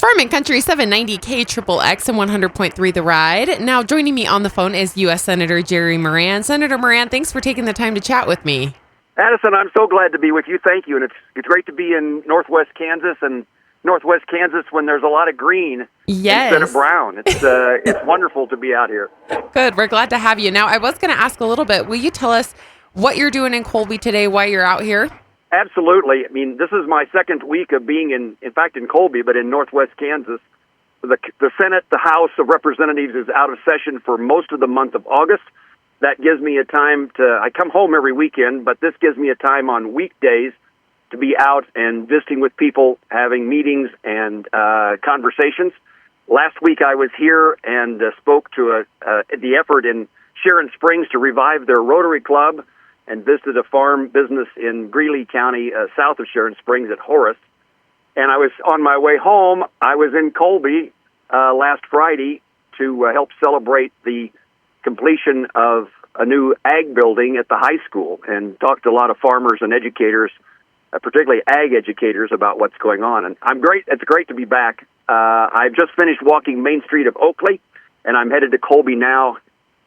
Farming Country 790 KXXX and 100.3 The Ride. Now joining me on the phone is U.S. Senator Jerry Moran. Senator Moran, thanks for taking the time to chat with me. Addison, I'm so glad to be with you. Thank you. And it's great to be in northwest Kansas when there's a lot of green instead of brown. It's wonderful to be out here. Good. We're glad to have you. Now, I was going to ask a little bit. Will you tell us what you're doing in Colby today, why you're out here? Absolutely. I mean, this is my second week of being in Colby, but in northwest Kansas. The Senate, the House of Representatives is out of session for most of the month of August. That gives me a time I come home every weekend, but this gives me a time on weekdays to be out and visiting with people, having meetings and conversations. Last week I was here and spoke to the effort in Sharon Springs to revive their Rotary Club and visited a farm business in Greeley County, south of Sharon Springs at Horace. And I was on my way home. I was in Colby last Friday to help celebrate the completion of a new ag building at the high school and talked to a lot of farmers and educators, particularly ag educators, about what's going on. And it's great to be back. I've just finished walking Main Street of Oakley, and I'm headed to Colby now.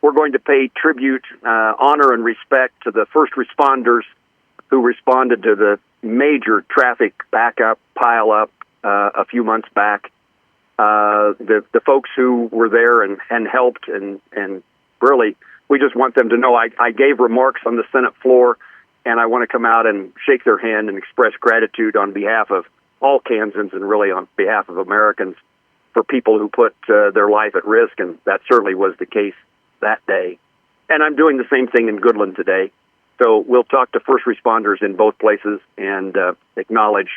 We're going to pay tribute, honor, and respect to the first responders who responded to the major traffic backup, pile-up a few months back. The folks who were there and helped, and really, we just want them to know I gave remarks on the Senate floor, and I want to come out and shake their hand and express gratitude on behalf of all Kansans and really on behalf of Americans for people who put their life at risk, and that certainly was the case that day. And I'm doing the same thing in Goodland today. So we'll talk to first responders in both places and acknowledge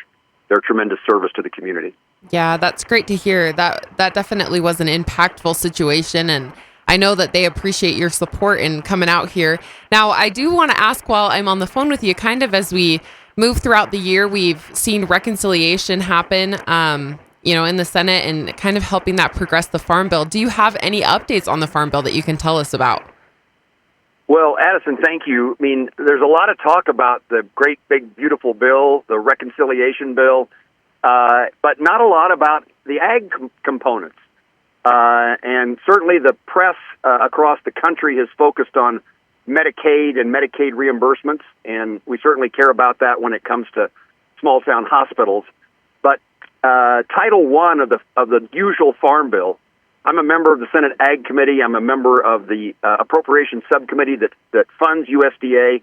their tremendous service to the community. Yeah, that's great to hear. That definitely was an impactful situation, and I know that they appreciate your support in coming out here. Now, I do want to ask while I'm on the phone with you, kind of as we move throughout the year, we've seen reconciliation happen, in the Senate and kind of helping that progress the Farm Bill. Do you have any updates on the Farm Bill that you can tell us about? Well, Addison, thank you. I mean, there's a lot of talk about the great, big, beautiful bill, the reconciliation bill, but not a lot about the ag components. And certainly the press across the country has focused on Medicaid and Medicaid reimbursements, and we certainly care about that when it comes to small town hospitals. But Title I of the usual Farm Bill, I'm a member of the Senate Ag Committee. I'm a member of the Appropriations Subcommittee that funds USDA,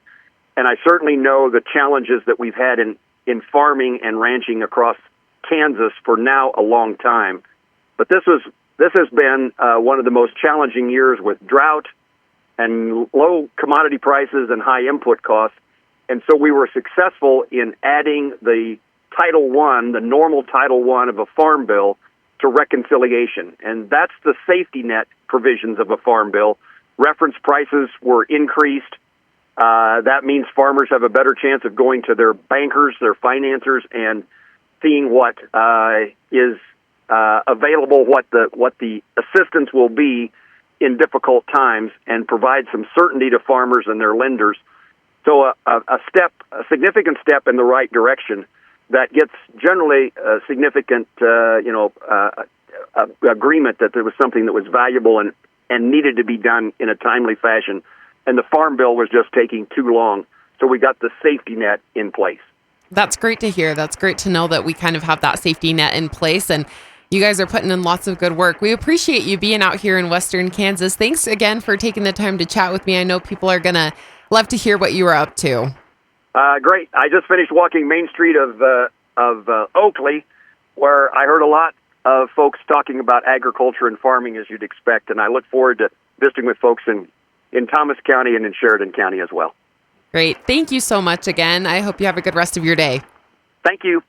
and I certainly know the challenges that we've had in farming and ranching across Kansas for now a long time. But this has been one of the most challenging years with drought and low commodity prices and high input costs. And so we were successful in adding the Title I, the normal Title I of a farm bill, to reconciliation. And that's the safety net provisions of a farm bill. Reference prices were increased. That means farmers have a better chance of going to their bankers, their financiers, and seeing what is available, what the assistance will be in difficult times, and provide some certainty to farmers and their lenders. So a significant step in the right direction that gets generally a significant agreement that there was something that was valuable and needed to be done in a timely fashion. And the Farm Bill was just taking too long, so we got the safety net in place. That's great to hear. That's great to know that we kind of have that safety net in place, and you guys are putting in lots of good work. We appreciate you being out here in Western Kansas. Thanks again for taking the time to chat with me. I know people are going to love to hear what you were up to. Great. I just finished walking Main Street of Oakley, where I heard a lot of folks talking about agriculture and farming, as you'd expect, and I look forward to visiting with folks in Thomas County and in Sheridan County as well. Great. Thank you so much again. I hope you have a good rest of your day. Thank you.